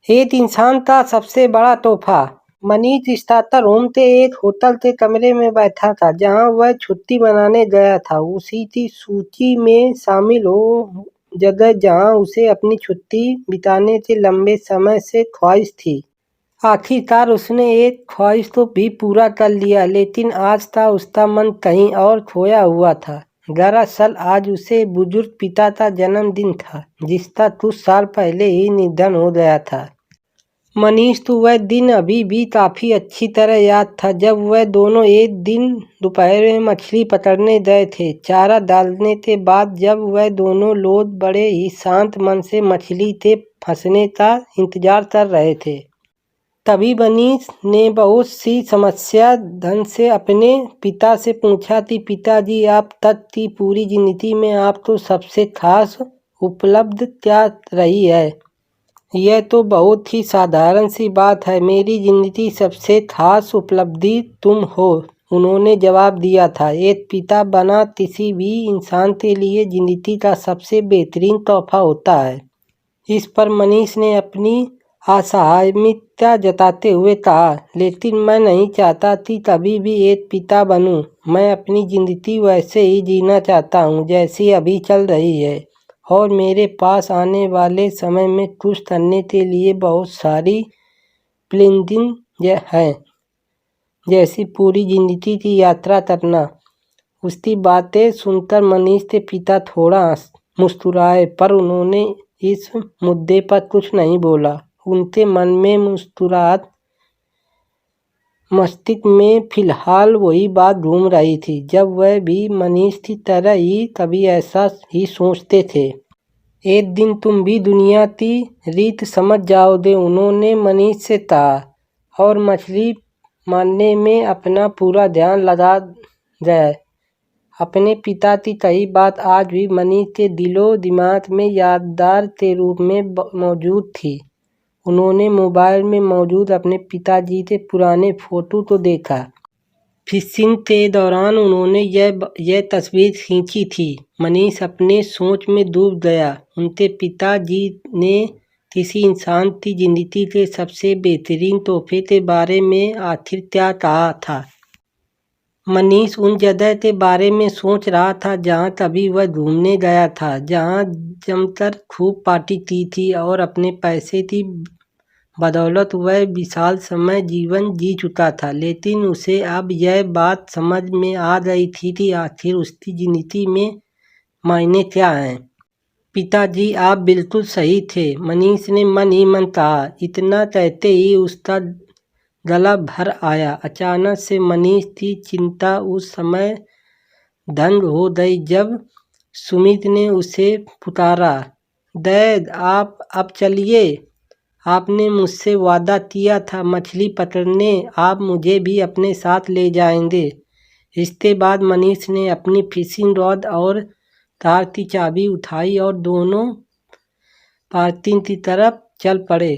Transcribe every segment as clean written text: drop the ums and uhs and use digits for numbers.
एक इंसान था सबसे बड़ा तोहफा। मनीष स्टार्टर होम के एक होटल के कमरे में बैठा था जहां वह छुट्टी मनाने गया था। उसी की सूची में शामिल हो जगह जहां उसे अपनी छुट्टी बिताने की लंबे समय से ख्वाहिश थी। आखिरकार उसने एक ख्वाहिश तो भी पूरा कर लिया, लेकिन आज था उसका मन कहीं और खोया हुआ था। दरअसल आज उसे बुजुर्ग पिता का जन्मदिन था जिसका कुछ साल पहले ही निधन हो गया था। मनीष को वह दिन अभी भी काफ़ी अच्छी तरह याद था जब वह दोनों एक दिन दोपहर में मछली पकड़ने गए थे। चारा डालने के बाद जब वह दोनों लोग बड़े ही शांत मन से मछली के फंसने का इंतजार कर रहे थे, तभी मनीष ने बहुत सी समस्या ढंग से अपने पिता से पूछा कि पिताजी, आप तक की पूरी जिंदगी में आपको सबसे खास उपलब्ध क्या रही है? यह तो बहुत ही साधारण सी बात है, मेरी जिंदगी सबसे खास उपलब्धि तुम हो, उन्होंने जवाब दिया था। एक पिता बना किसी भी इंसान के लिए जिंदगी का सबसे बेहतरीन तोहफा होता है। इस पर मनीष ने अपनी असहायता जताते हुए कहा, लेकिन मैं नहीं चाहता कि कभी भी एक पिता बनूं। मैं अपनी ज़िंदगी वैसे ही जीना चाहता हूं जैसी अभी चल रही है, और मेरे पास आने वाले समय में कुछ करने के लिए बहुत सारी प्लानिंग है, जैसी पूरी ज़िंदगी की यात्रा करना। उसकी बातें सुनकर मनीष के पिता थोड़ा मुस्कुराए, पर उन्होंने इस मुद्दे पर कुछ नहीं बोला। उनके मन में मुस्कुराहट, मस्तिष्क में फिलहाल वही बात घूम रही थी जब वह भी मनीष की तरह ही कभी ऐसा ही सोचते थे। एक दिन तुम भी दुनिया की रीत समझ जाओगे, उन्होंने मनीष से कहा, और मछली मारने में अपना पूरा ध्यान लगा गए। अपने पिता की कही बात आज भी मनीष के दिलो दिमाग में यादगार के रूप में मौजूद थी। उन्होंने मोबाइल में मौजूद अपने पिताजी के पुराने फोटो को देखा। फिशिंग के दौरान उन्होंने यह तस्वीर खींची थी। मनीष अपने सोच में डूब गया। उनके पिताजी ने किसी इंसान की जिंदगी के सबसे बेहतरीन तोहफे के बारे में आखिर क्या कहा था। मनीष उन जगह के बारे में सोच रहा था जहां कभी वह घूमने गया था, जहां जमकर खूब पार्टी की थी और अपने पैसे की बदौलत वह विशाल समय जीवन जी चुका था। लेकिन उसे अब यह बात समझ में आ गई थी कि आखिर उसकी जिंदगी में मायने क्या हैं। पिताजी, आप बिल्कुल सही थे, मनीष ने मन ही मन कहा। इतना कहते ही उसका गला भर आया। अचानक से मनीष की चिंता उस समय दंग हो गई जब सुमित ने उसे पुकारा, डैड आप अब चलिए, आपने मुझसे वादा किया था मछली पकड़ने, आप मुझे भी अपने साथ ले जाएंगे। इसके बाद मनीष ने अपनी फिशिंग रॉड और कार की चाबी उठाई और दोनों पार्किंग की तरफ चल पड़े।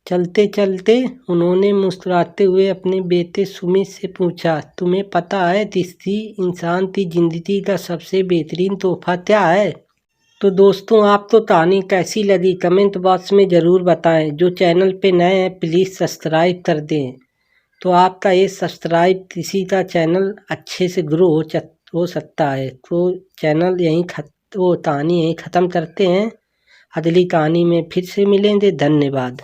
चलते चलते उन्होंने मुस्कुराते हुए अपने बेटे सुमित से पूछा, तुम्हें पता है किसी इंसान की जिंदगी का सबसे बेहतरीन तोहफा क्या है? तो दोस्तों, आपको कहानी कैसी लगी कमेंट बॉक्स में ज़रूर बताएं। जो चैनल पे नए हैं प्लीज़ सब्सक्राइब कर दें। तो आपका ये सब्सक्राइब किसी का चैनल अच्छे से ग्रो हो सकता है। तो चैनल कहानी यहीं ख़त्म करते हैं। अगली कहानी में फिर से मिलेंगे। धन्यवाद।